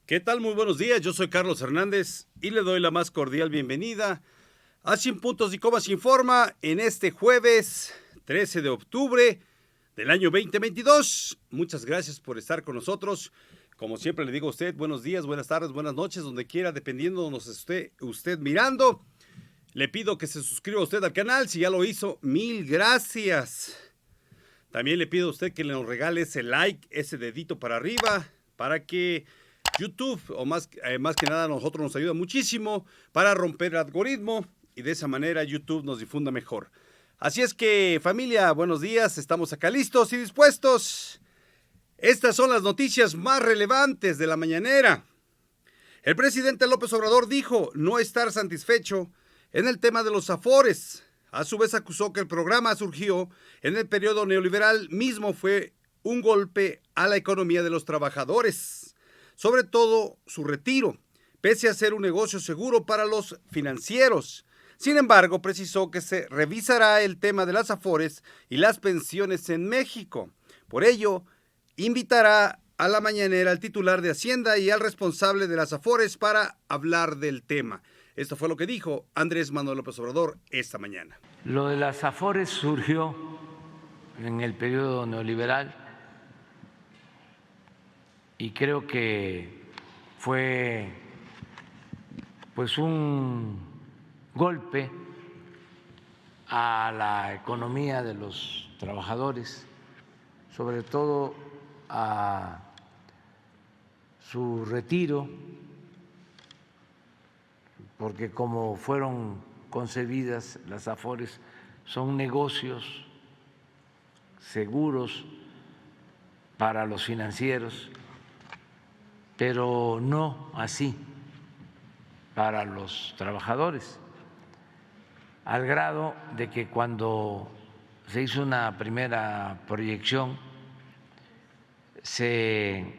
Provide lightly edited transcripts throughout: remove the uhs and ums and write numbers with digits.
¿Qué tal? Muy buenos días, yo soy Carlos Hernández y le doy la más cordial bienvenida a Sin Puntos y Comas Informa en este jueves 13 de octubre del año 2022. Muchas gracias por estar con nosotros. Como siempre le digo a usted, buenos días, buenas tardes, buenas noches, donde quiera, dependiendo de donde esté usted mirando. Le pido que se suscriba usted al canal, si ya lo hizo, mil gracias. También le pido a usted que nos regale ese like, ese dedito para arriba, para que YouTube, o más que nada a nosotros nos ayuda muchísimo para romper el algoritmo y de esa manera YouTube nos difunda mejor. Así es que, familia, buenos días, estamos acá listos y dispuestos. Estas son las noticias más relevantes de la mañanera. El presidente López Obrador dijo no estar satisfecho en el tema de los afores. A su vez acusó que el programa surgió en el periodo neoliberal mismo fue un golpe a la economía de los trabajadores, sobre todo su retiro, pese a ser un negocio seguro para los financieros. Sin embargo, precisó que se revisará el tema de las afores y las pensiones en México. Por ello, invitará a la mañanera al titular de Hacienda y al responsable de las afores para hablar del tema. Esto fue lo que dijo Andrés Manuel López Obrador esta mañana. Lo de las afores surgió en el periodo neoliberal y creo que fue pues un golpe a la economía de los trabajadores, sobre todo a su retiro, porque como fueron concebidas las afores, son negocios seguros para los financieros, pero no así para los trabajadores, al grado de que cuando se hizo una primera proyección se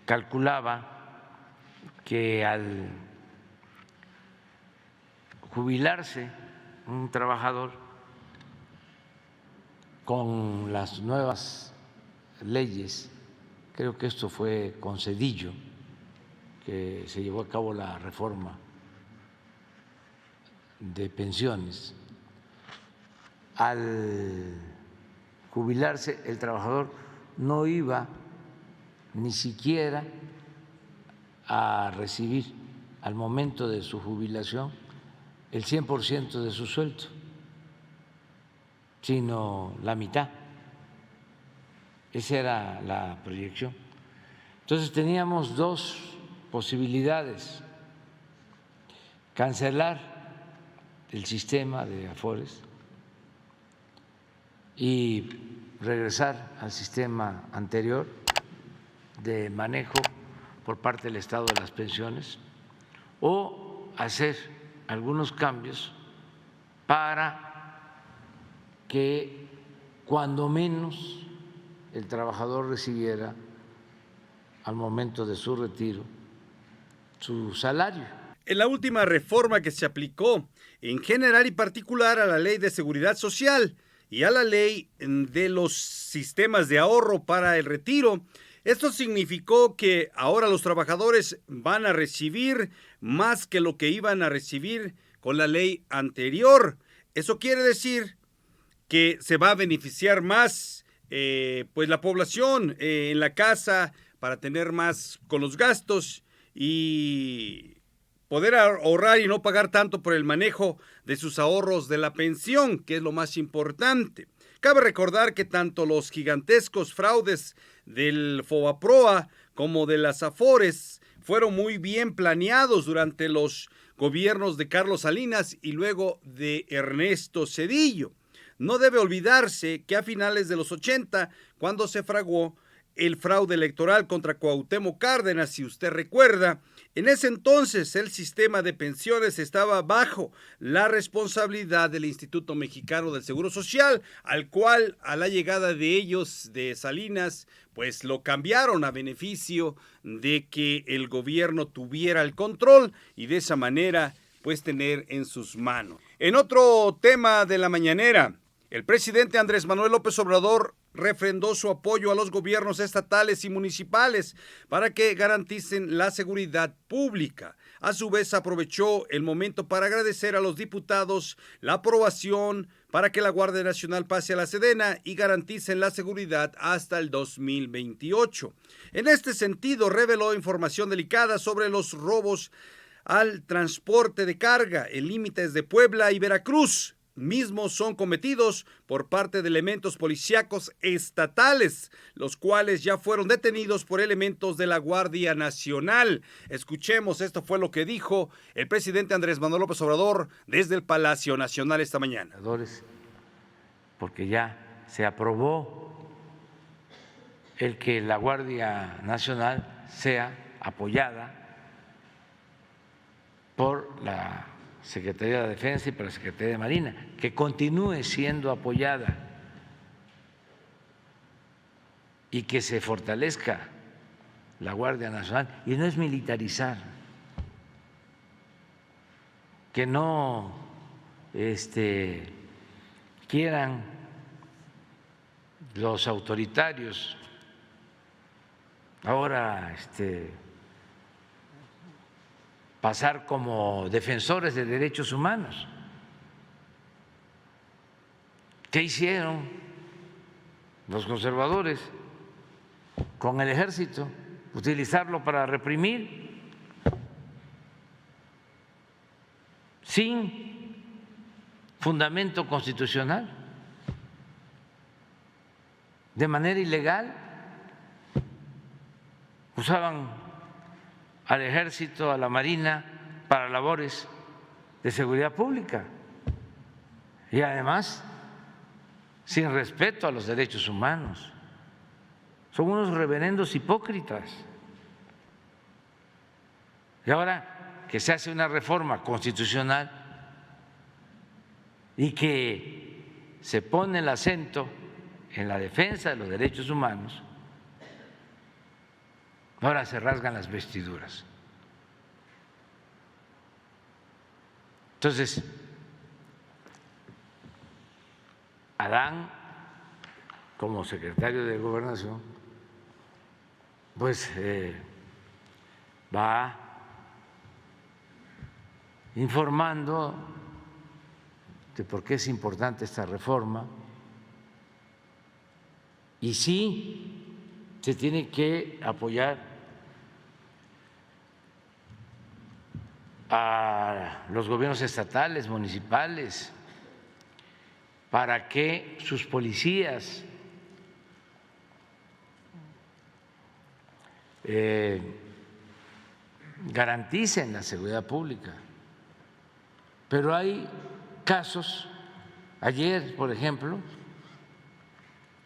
calculaba que al jubilarse un trabajador con las nuevas leyes, creo que esto fue con Zedillo, que se llevó a cabo la reforma de pensiones, al jubilarse el trabajador no iba ni siquiera a recibir al momento de su jubilación el 100% de su sueldo, sino la mitad. Esa era la proyección. Entonces teníamos dos posibilidades: cancelar el sistema de afores y regresar al sistema anterior de manejo por parte del Estado de las pensiones, o hacer algunos cambios para que cuando menos el trabajador recibiera al momento de su retiro su salario. En la última reforma que se aplicó en general y particular a la Ley de Seguridad Social y a la Ley de los Sistemas de Ahorro para el Retiro, esto significó que ahora los trabajadores van a recibir más que lo que iban a recibir con la ley anterior. Eso quiere decir que se va a beneficiar más pues la población en la casa para tener más con los gastos y poder ahorrar y no pagar tanto por el manejo de sus ahorros de la pensión, que es lo más importante. Cabe recordar que tanto los gigantescos fraudes del Fobaproa como de las Afores fueron muy bien planeados durante los gobiernos de Carlos Salinas y luego de Ernesto Zedillo. No debe olvidarse que a finales de los 80, cuando se fraguó el fraude electoral contra Cuauhtémoc Cárdenas, si usted recuerda, en ese entonces el sistema de pensiones estaba bajo la responsabilidad del Instituto Mexicano del Seguro Social, al cual a la llegada de ellos, de Salinas, pues lo cambiaron a beneficio de que el gobierno tuviera el control y de esa manera pues tener en sus manos. En otro tema de la mañanera, El presidente Andrés Manuel López Obrador refrendó su apoyo a los gobiernos estatales y municipales para que garanticen la seguridad pública. A su vez, aprovechó el momento para agradecer a los diputados la aprobación para que la Guardia Nacional pase a la Sedena y garanticen la seguridad hasta el 2028. En este sentido, reveló información delicada sobre los robos al transporte de carga en límites de Puebla y Veracruz. Mismos son cometidos por parte de elementos policíacos estatales, los cuales ya fueron detenidos por elementos de la Guardia Nacional. Escuchemos, esto fue lo que dijo el presidente Andrés Manuel López Obrador desde el Palacio Nacional esta mañana. Porque ya se aprobó el que la Guardia Nacional sea apoyada por la Secretaría de Defensa y por la Secretaría de Marina, que continúe siendo apoyada y que se fortalezca la Guardia Nacional. Y no es militarizar, que no quieran los autoritarios ahora pasar como defensores de derechos humanos. ¿Qué hicieron los conservadores con el ejército? Utilizarlo para reprimir sin fundamento constitucional, de manera ilegal. Usaban al ejército, a la marina, para labores de seguridad pública y además sin respeto a los derechos humanos. Son unos reverendos hipócritas. Y ahora que se hace una reforma constitucional y que se pone el acento en la defensa de los derechos humanos, ahora se rasgan las vestiduras. Entonces, Adán, como secretario de Gobernación, pues va informando de por qué es importante esta reforma y sí se tiene que apoyar a los gobiernos estatales, municipales, para que sus policías garanticen la seguridad pública. Pero hay casos, ayer, por ejemplo,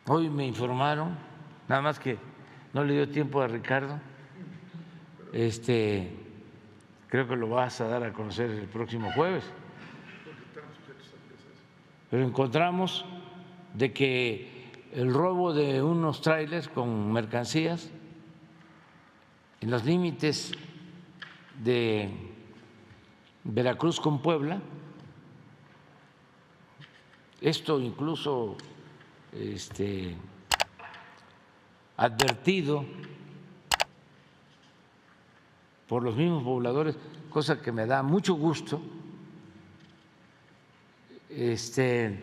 hoy me informaron, nada más que no le dio tiempo a Ricardo, creo que lo vas a dar a conocer el próximo jueves, pero encontramos de que el robo de unos tráilers con mercancías en los límites de Veracruz con Puebla, esto incluso advertido por los mismos pobladores, cosa que me da mucho gusto, se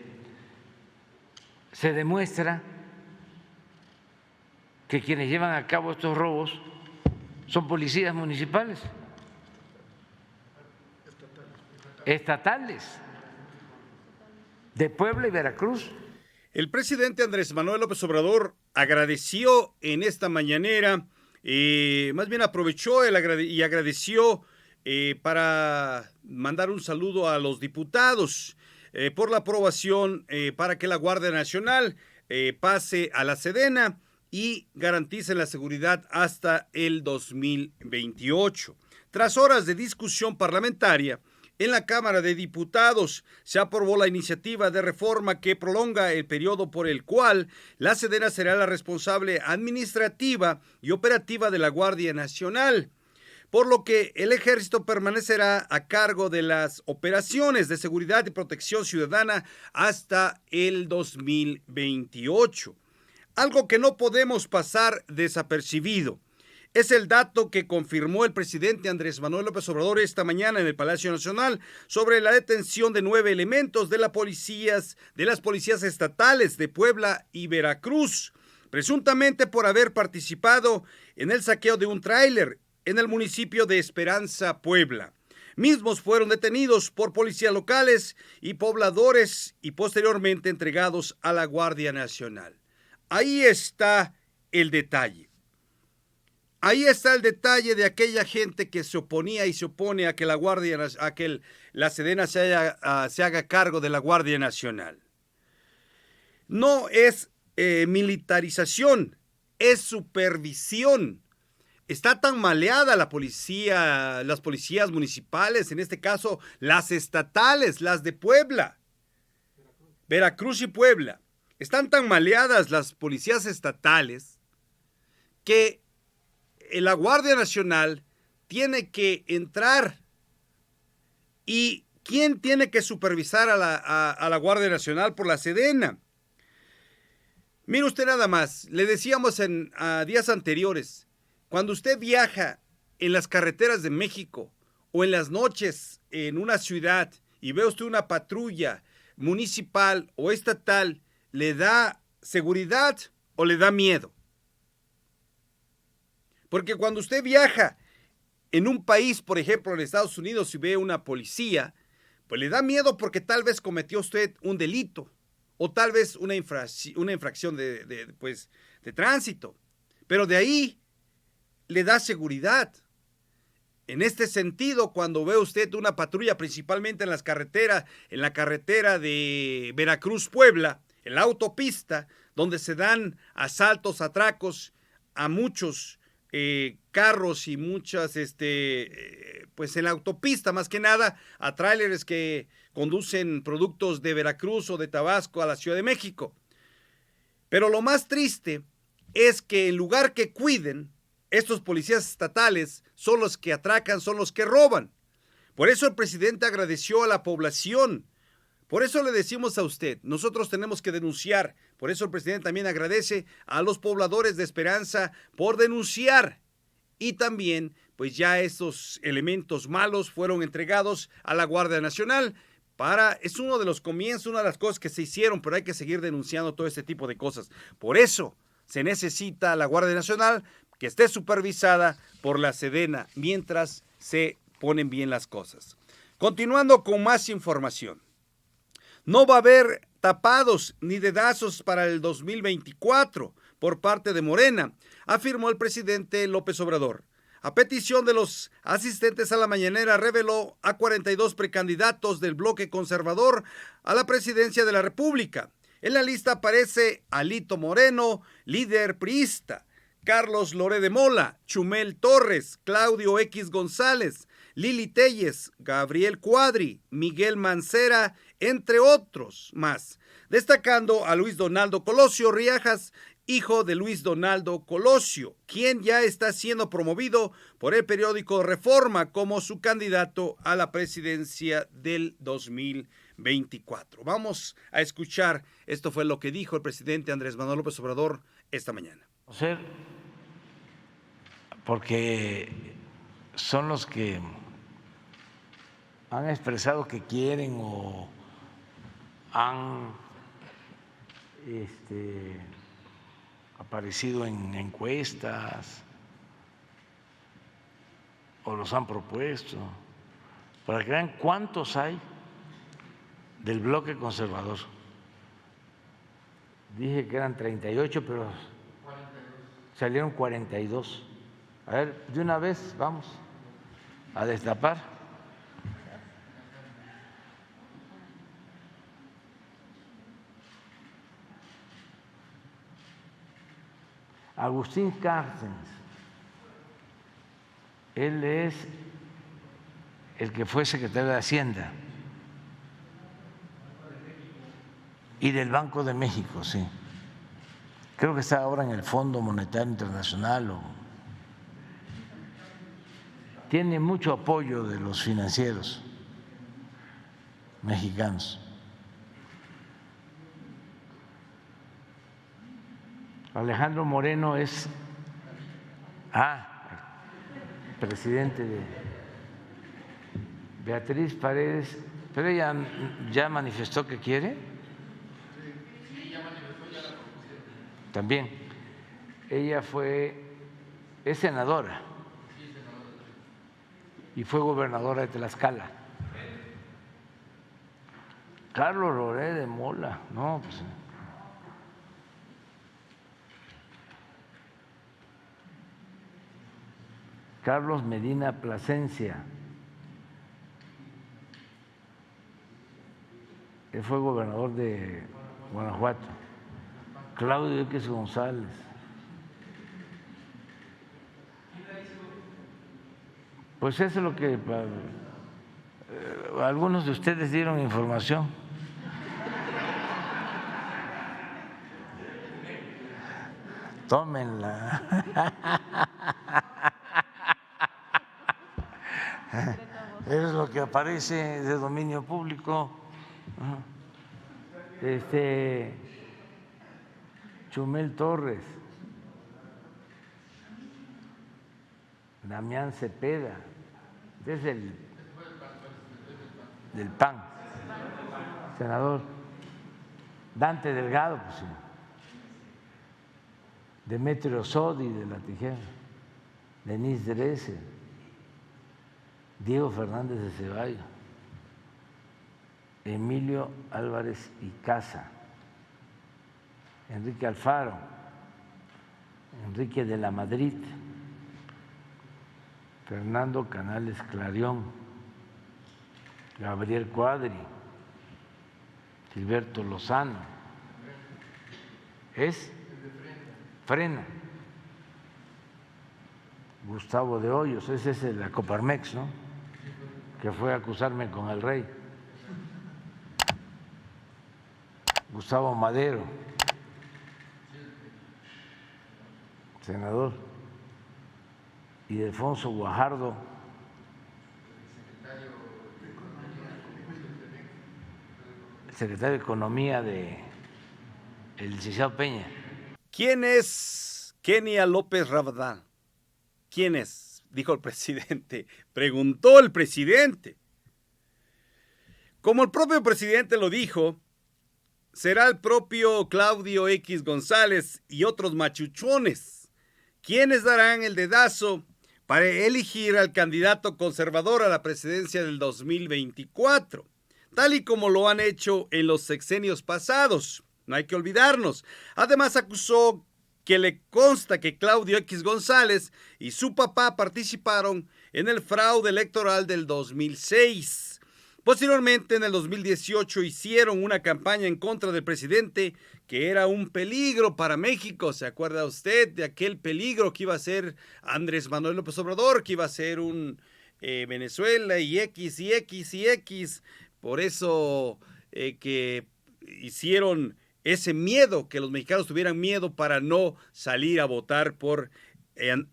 demuestra que quienes llevan a cabo estos robos son policías municipales, estatales, de Puebla y Veracruz. El presidente Andrés Manuel López Obrador agradeció en esta mañanera, más bien aprovechó y agradeció para mandar un saludo a los diputados por la aprobación para que la Guardia Nacional pase a la Sedena y garantice la seguridad hasta el 2028. Tras horas de discusión parlamentaria, en la Cámara de Diputados se aprobó la iniciativa de reforma que prolonga el periodo por el cual la Sedena será la responsable administrativa y operativa de la Guardia Nacional. por lo que el Ejército permanecerá a cargo de las operaciones de seguridad y protección ciudadana hasta el 2028. Algo que no podemos pasar desapercibido es el dato que confirmó el presidente Andrés Manuel López Obrador esta mañana en el Palacio Nacional sobre la detención de 9 elementos de las policías estatales de Puebla y Veracruz, presuntamente por haber participado en el saqueo de un tráiler en el municipio de Esperanza, Puebla. Mismos fueron detenidos por policías locales y pobladores y posteriormente entregados a la Guardia Nacional. Ahí está el detalle. Ahí está el detalle de aquella gente que se oponía y se opone a que la Sedena se haga cargo de la Guardia Nacional. No es militarización, es supervisión. Está tan maleada la policía, las policías municipales, en este caso las estatales, las de Puebla, Veracruz y Puebla. Están tan maleadas las policías estatales que la Guardia Nacional tiene que entrar. ¿Y quién tiene que supervisar a la Guardia Nacional? Por la Sedena. Mire usted nada más, le decíamos en días anteriores, cuando usted viaja en las carreteras de México o en las noches en una ciudad y ve usted una patrulla municipal o estatal, ¿le da seguridad o le da miedo? Porque cuando usted viaja en un país, por ejemplo en Estados Unidos, y ve una policía, pues le da miedo porque tal vez cometió usted un delito o tal vez una infracción de tránsito. Pero de ahí le da seguridad. En este sentido, cuando ve usted una patrulla, principalmente en la carretera de Veracruz-Puebla, en la autopista, donde se dan asaltos, atracos a muchos carros y muchas, pues en la autopista más que nada, a tráileres que conducen productos de Veracruz o de Tabasco a la Ciudad de México. Pero lo más triste es que en lugar que cuiden, estos policías estatales son los que atracan, son los que roban. Por eso el presidente agradeció a la población. Por eso le decimos a usted, nosotros tenemos que denunciar. Por eso el presidente también agradece a los pobladores de Esperanza por denunciar. Y también, pues ya esos elementos malos fueron entregados a la Guardia Nacional. Es uno de los comienzos, una de las cosas que se hicieron, pero hay que seguir denunciando todo este tipo de cosas. Por eso se necesita la Guardia Nacional que esté supervisada por la Sedena mientras se ponen bien las cosas. Continuando con más información. No va a haber tapados ni dedazos para el 2024 por parte de Morena, afirmó el presidente López Obrador. A petición de los asistentes a la mañanera, reveló a 42 precandidatos del bloque conservador a la presidencia de la República. En la lista aparece Alito Moreno, líder priista, Carlos Loret de Mola, Chumel Torres, Claudio X González, Lili Telles, Gabriel Cuadri, Miguel Mancera, entre otros más, destacando a Luis Donaldo Colosio Riajas, hijo de Luis Donaldo Colosio, quien ya está siendo promovido por el periódico Reforma como su candidato a la presidencia del 2024. Vamos a escuchar, esto fue lo que dijo el presidente Andrés Manuel López Obrador esta mañana. Porque son los que han expresado que quieren o han aparecido en encuestas o los han propuesto, para que vean cuántos hay del bloque conservador. Dije que eran 38, pero 42. Salieron 42. A ver, de una vez vamos a destapar. Agustín Cárdenas, él es el que fue secretario de Hacienda y del Banco de México, sí. Creo que está ahora en el Fondo Monetario Internacional tiene mucho apoyo de los financieros mexicanos. Alejandro Moreno es presidente de Beatriz Paredes, pero ella ya manifestó que quiere. Sí, ya manifestó, ya la propusieron. También. Ella es senadora. Sí, senadora. Y fue gobernadora de Tlaxcala. Carlos Loret de Mola, no, pues. Carlos Medina Plasencia, él fue gobernador de Guanajuato. Claudio X González. Pues eso es lo que algunos de ustedes dieron información. Tómenla. Es lo que aparece de dominio público. Chumel Torres, Damián Cepeda, es del PAN, senador. Dante Delgado, pues sí. Demetrio Sodi de La Tijera, Denise Dresser, Diego Fernández de Ceballos, Emilio Álvarez y Casa, Enrique Alfaro, Enrique de la Madrid, Fernando Canales Clarión, Gabriel Cuadri, Gilberto Lozano, Frena, Gustavo de Hoyos, ese es el Coparmex, ¿no? Que fue a acusarme con el rey. Gustavo Madero, senador, y Ildefonso Guajardo, secretario de Economía de el licenciado Peña. ¿Quién es Kenia López Rabadán? ¿Quién es? Dijo el presidente. Preguntó el presidente. Como el propio presidente lo dijo, será el propio Claudio X González y otros machuchones quienes darán el dedazo para elegir al candidato conservador a la presidencia del 2024, tal y como lo han hecho en los sexenios pasados. No hay que olvidarnos. Además, acusó que le consta que Claudio X González y su papá participaron en el fraude electoral del 2006. Posteriormente, en el 2018, hicieron una campaña en contra del presidente que era un peligro para México. ¿Se acuerda usted de aquel peligro que iba a ser Andrés Manuel López Obrador, que iba a ser un Venezuela y X y X y X? Por eso que hicieron ese miedo, que los mexicanos tuvieran miedo para no salir a votar por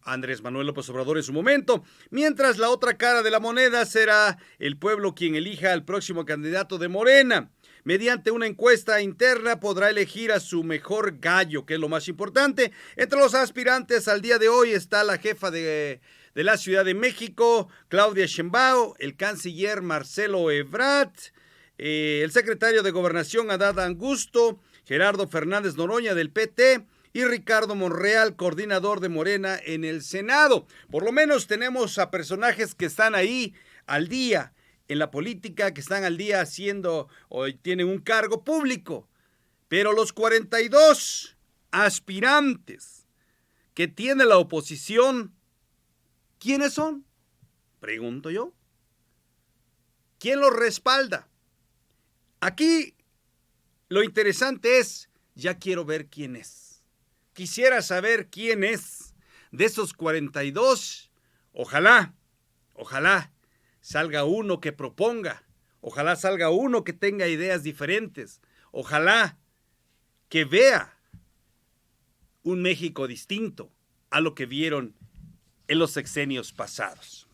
Andrés Manuel López Obrador en su momento, mientras la otra cara de la moneda será el pueblo quien elija al próximo candidato de Morena. Mediante una encuesta interna podrá elegir a su mejor gallo, que es lo más importante. Entre los aspirantes al día de hoy está la jefa de la Ciudad de México, Claudia Sheinbaum, el canciller Marcelo Ebrard, el secretario de Gobernación Adán Augusto, Gerardo Fernández Noroña del PT y Ricardo Monreal, coordinador de Morena en el Senado. Por lo menos tenemos a personajes que están ahí al día en la política, que están al día haciendo o tienen un cargo público. Pero los 42 aspirantes que tiene la oposición, ¿quiénes son? Pregunto yo. ¿Quién los respalda? Aquí lo interesante es, ya quiero ver quién es. Quisiera saber quién es de esos 42. Ojalá salga uno que proponga. Ojalá salga uno que tenga ideas diferentes. Ojalá que vea un México distinto a lo que vieron en los sexenios pasados.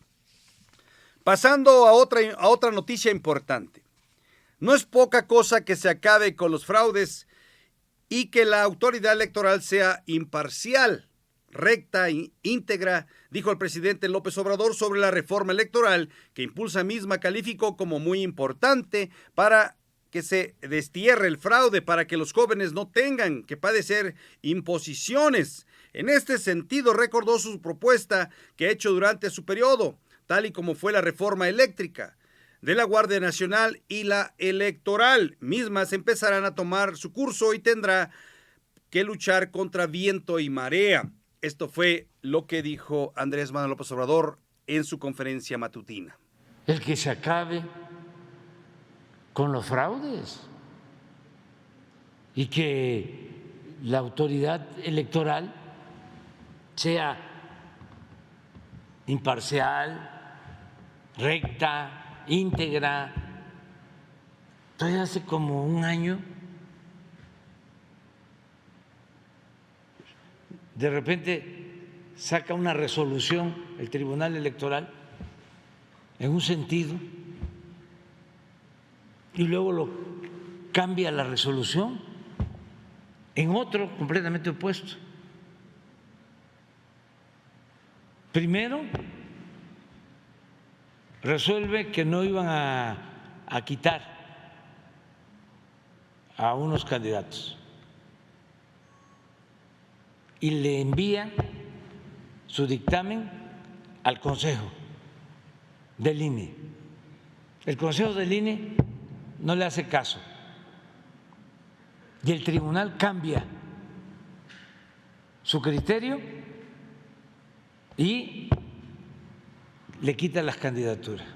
Pasando a otra noticia importante. No es poca cosa que se acabe con los fraudes y que la autoridad electoral sea imparcial, recta e íntegra, dijo el presidente López Obrador sobre la reforma electoral que impulsa misma calificó como muy importante para que se destierre el fraude, para que los jóvenes no tengan que padecer imposiciones. En este sentido, recordó su propuesta que ha hecho durante su periodo, tal y como fue la reforma eléctrica de la Guardia Nacional y la electoral. Mismas empezarán a tomar su curso y tendrá que luchar contra viento y marea. Esto fue lo que dijo Andrés Manuel López Obrador en su conferencia matutina. El que se acabe con los fraudes y que la autoridad electoral sea imparcial, recta, íntegra. Entonces hace como un año de repente saca una resolución el Tribunal Electoral en un sentido y luego lo cambia la resolución en otro completamente opuesto. Primero, resuelve que no iban a quitar a unos candidatos y le envía su dictamen al Consejo del INE. El Consejo del INE no le hace caso y el tribunal cambia su criterio y le quita las candidaturas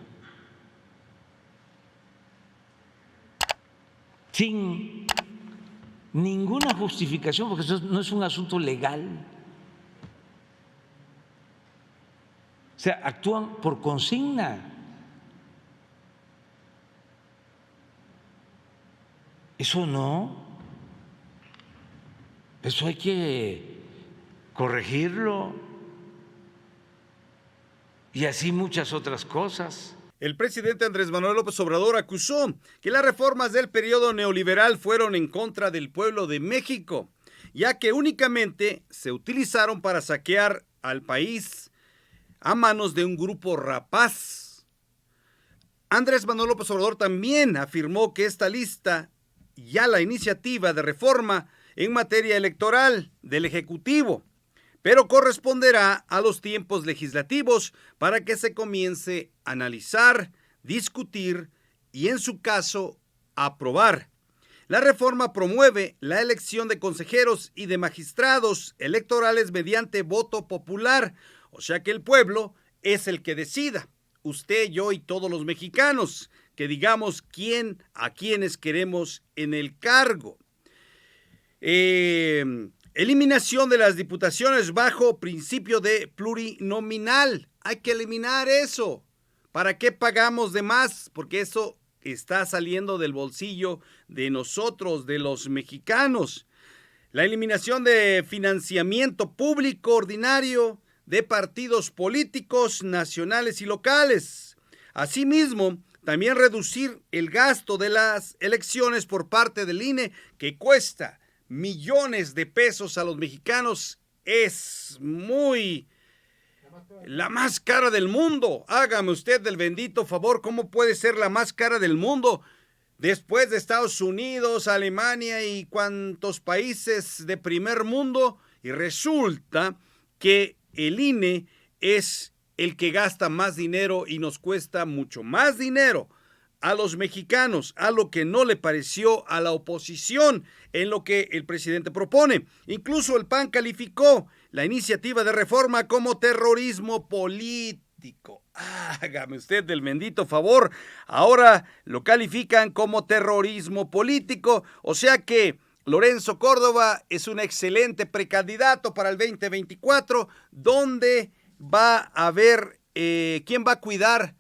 sin ninguna justificación, porque eso no es un asunto legal. O sea, actúan por consigna. Eso no, eso hay que corregirlo y así muchas otras cosas. El presidente Andrés Manuel López Obrador acusó que las reformas del periodo neoliberal fueron en contra del pueblo de México, ya que únicamente se utilizaron para saquear al país a manos de un grupo rapaz. Andrés Manuel López Obrador también afirmó que esta lista, ya la iniciativa de reforma en materia electoral del Ejecutivo, pero corresponderá a los tiempos legislativos para que se comience a analizar, discutir y, en su caso, aprobar. La reforma promueve la elección de consejeros y de magistrados electorales mediante voto popular, o sea que el pueblo es el que decida, usted, yo y todos los mexicanos, que digamos a quiénes queremos en el cargo. Eliminación de las diputaciones bajo principio de plurinominal. Hay que eliminar eso. ¿Para qué pagamos de más? Porque eso está saliendo del bolsillo de nosotros, de los mexicanos. La eliminación de financiamiento público ordinario de partidos políticos nacionales y locales. Asimismo, también reducir el gasto de las elecciones por parte del INE, que cuesta millones de pesos a los mexicanos. Es la más cara del mundo. Hágame usted del bendito favor, ¿cómo puede ser la más cara del mundo? Después de Estados Unidos, Alemania y cuantos países de primer mundo, y resulta que el INE es el que gasta más dinero y nos cuesta mucho más dinero a los mexicanos, a lo que no le pareció a la oposición en lo que el presidente propone. Incluso el PAN calificó la iniciativa de reforma como terrorismo político. Hágame usted del bendito favor. Ahora lo califican como terrorismo político, o sea que Lorenzo Córdoba es un excelente precandidato para el 2024, donde va a haber quién va a cuidar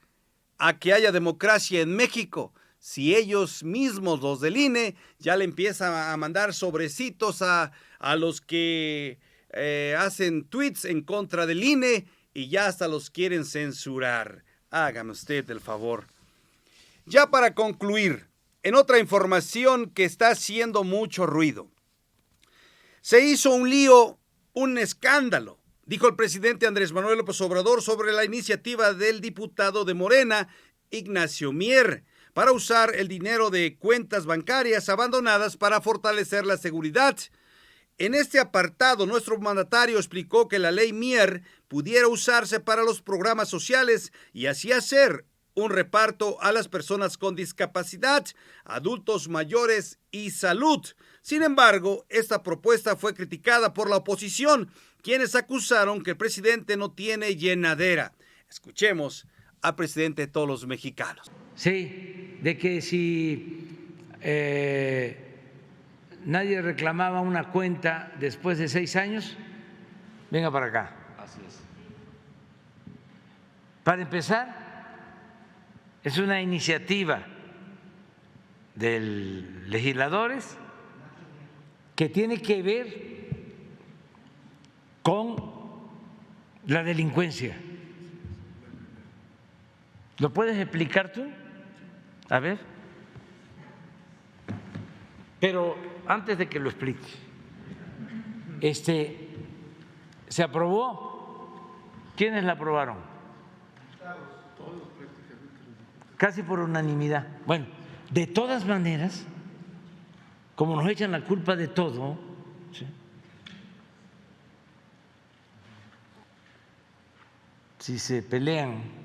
a que haya democracia en México. Si ellos mismos, los del INE, ya le empiezan a mandar sobrecitos a los que hacen tweets en contra del INE y ya hasta los quieren censurar. Hágame usted el favor. Ya para concluir, en otra información que está haciendo mucho ruido. Se hizo un lío, un escándalo, dijo el presidente Andrés Manuel López Obrador sobre la iniciativa del diputado de Morena, Ignacio Mier, para usar el dinero de cuentas bancarias abandonadas para fortalecer la seguridad. En este apartado, nuestro mandatario explicó que la ley Mier pudiera usarse para los programas sociales y así hacer un reparto a las personas con discapacidad, adultos mayores y salud. Sin embargo, esta propuesta fue criticada por la oposición, quienes acusaron que el presidente no tiene llenadera. Escuchemos al presidente de todos los mexicanos. Sí, de que si nadie reclamaba una cuenta después de 6 años, venga para acá. Así es. Para empezar, es una iniciativa de legisladores que tiene que ver con la delincuencia. ¿Lo puedes explicar tú? A ver. Pero antes de que lo explique, se aprobó. ¿Quiénes la aprobaron? Casi por unanimidad. Bueno, de todas maneras, como nos echan la culpa de todo, ¿sí? Si se pelean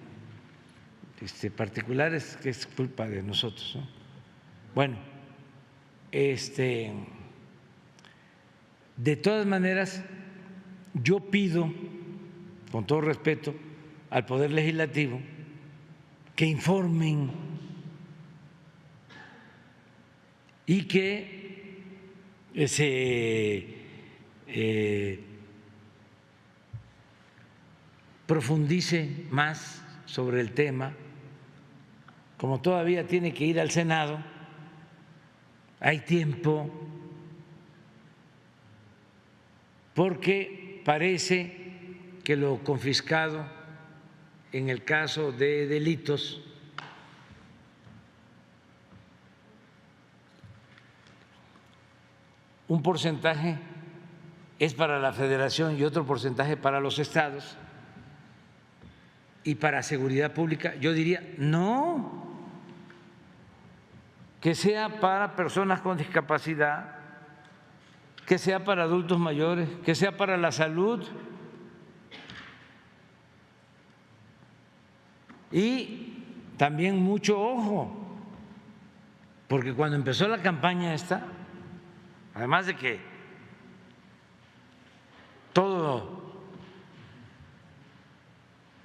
particulares, que es culpa de nosotros, ¿no? Bueno, de todas maneras, yo pido, con todo respeto, al Poder Legislativo que informen y que se profundice más sobre el tema. Como todavía tiene que ir al Senado, hay tiempo, porque parece que lo confiscado en el caso de delitos un porcentaje es para la Federación y otro porcentaje para los estados y para seguridad pública. Yo diría, no, que sea para personas con discapacidad, que sea para adultos mayores, que sea para la salud. Y también mucho ojo, porque cuando empezó la campaña esta, además de que todo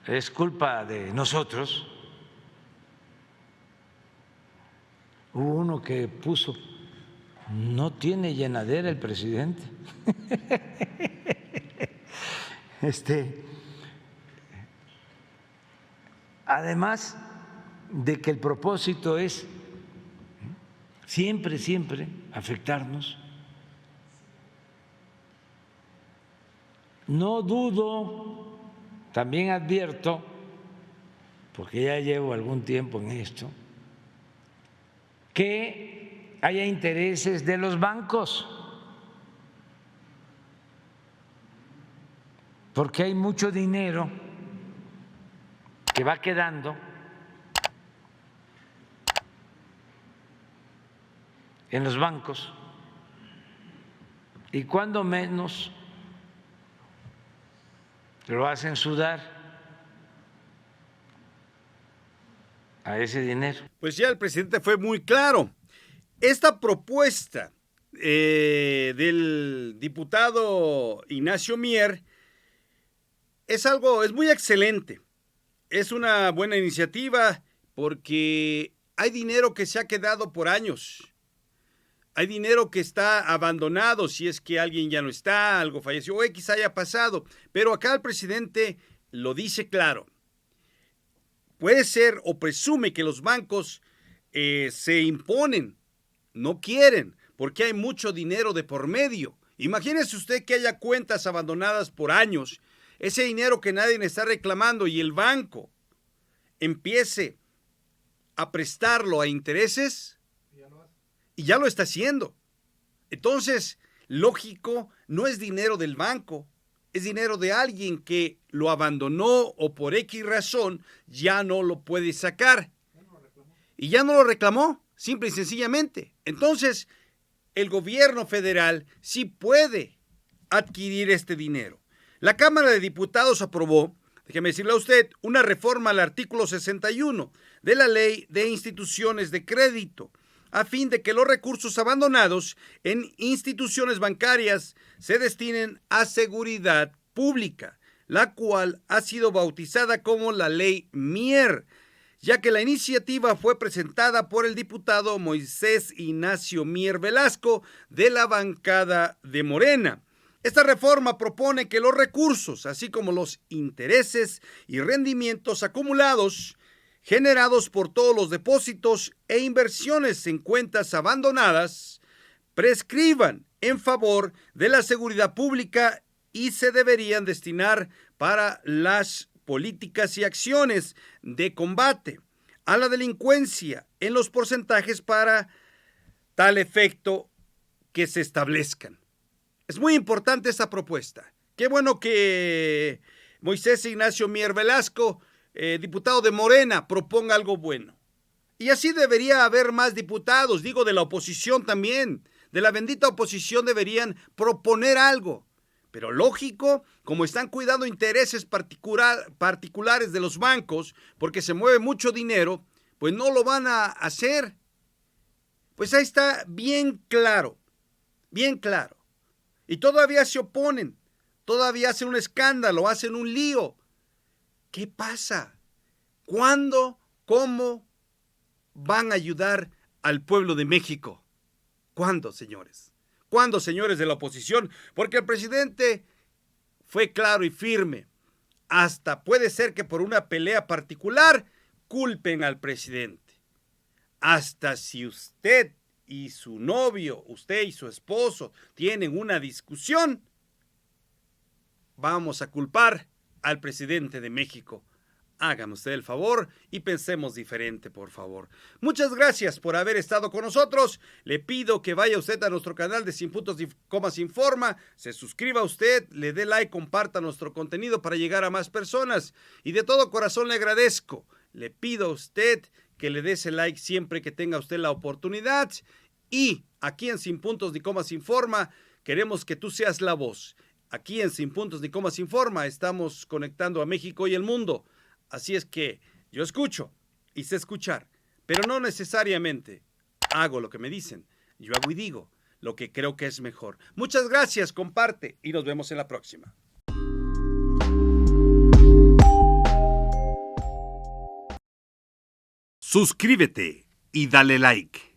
es culpa de nosotros, hubo uno que puso, no tiene llenadera el presidente. Además de que el propósito es siempre afectarnos, no dudo, también advierto, porque ya llevo algún tiempo en esto, que haya intereses de los bancos, porque hay mucho dinero que va quedando en los bancos y cuando menos lo hacen sudar a ese dinero. Pues ya el presidente fue muy claro. Esta propuesta del diputado Ignacio Mier es muy excelente. Es una buena iniciativa porque hay dinero que se ha quedado por años. Hay dinero que está abandonado si es que alguien ya no está, algo falleció o X haya pasado. Pero acá el presidente lo dice claro. Puede ser o presume que los bancos se imponen, no quieren, porque hay mucho dinero de por medio. Imagínese usted que haya cuentas abandonadas por años, ese dinero que nadie está reclamando y el banco empiece a prestarlo a intereses, y ya lo está haciendo. Entonces, lógico, no es dinero del banco, es dinero de alguien que lo abandonó o por X razón ya no lo puede sacar. Y ya no lo reclamó, simple y sencillamente. Entonces, el gobierno federal sí puede adquirir este dinero. La Cámara de Diputados aprobó, déjeme decirle a usted, una reforma al artículo 61 de la Ley de Instituciones de Crédito, a fin de que los recursos abandonados en instituciones bancarias se destinen a seguridad pública, la cual ha sido bautizada como la Ley Mier, ya que la iniciativa fue presentada por el diputado Moisés Ignacio Mier Velasco de la bancada de Morena. Esta reforma propone que los recursos, así como los intereses y rendimientos acumulados, generados por todos los depósitos e inversiones en cuentas abandonadas, prescriban en favor de la seguridad pública y se deberían destinar para las políticas y acciones de combate a la delincuencia en los porcentajes para tal efecto que se establezcan. Es muy importante esta propuesta. Qué bueno que Moisés Ignacio Mier Velasco, diputado de Morena, proponga algo bueno. Y así debería haber más diputados, digo, de la oposición también. De la bendita oposición deberían proponer algo. Pero lógico, como están cuidando intereses particulares de los bancos, porque se mueve mucho dinero, pues no lo van a hacer. Pues ahí está bien claro, bien claro. Y todavía se oponen, todavía hacen un escándalo, hacen un lío. ¿Qué pasa? ¿Cuándo, cómo van a ayudar al pueblo de México? ¿Cuándo, señores? ¿Cuándo, señores de la oposición? Porque el presidente fue claro y firme. Hasta puede ser que por una pelea particular culpen al presidente. Hasta si usted y su novio, usted y su esposo tienen una discusión, vamos a culpar al presidente de México. Hágame usted el favor y pensemos diferente, por favor. Muchas gracias por haber estado con nosotros. Le pido que vaya usted a nuestro canal de Sin Puntos y Comas Informa, se suscriba usted, le dé like, comparta nuestro contenido para llegar a más personas. Y de todo corazón le agradezco. Le pido a usted que le dé ese like siempre que tenga usted la oportunidad. Y aquí en Sin Puntos ni Comas Informa queremos que tú seas la voz. Aquí en Sin Puntos ni Comas Informa estamos conectando a México y el mundo. Así es que yo escucho y sé escuchar, pero no necesariamente hago lo que me dicen. Yo hago y digo lo que creo que es mejor. Muchas gracias, comparte y nos vemos en la próxima. Suscríbete y dale like.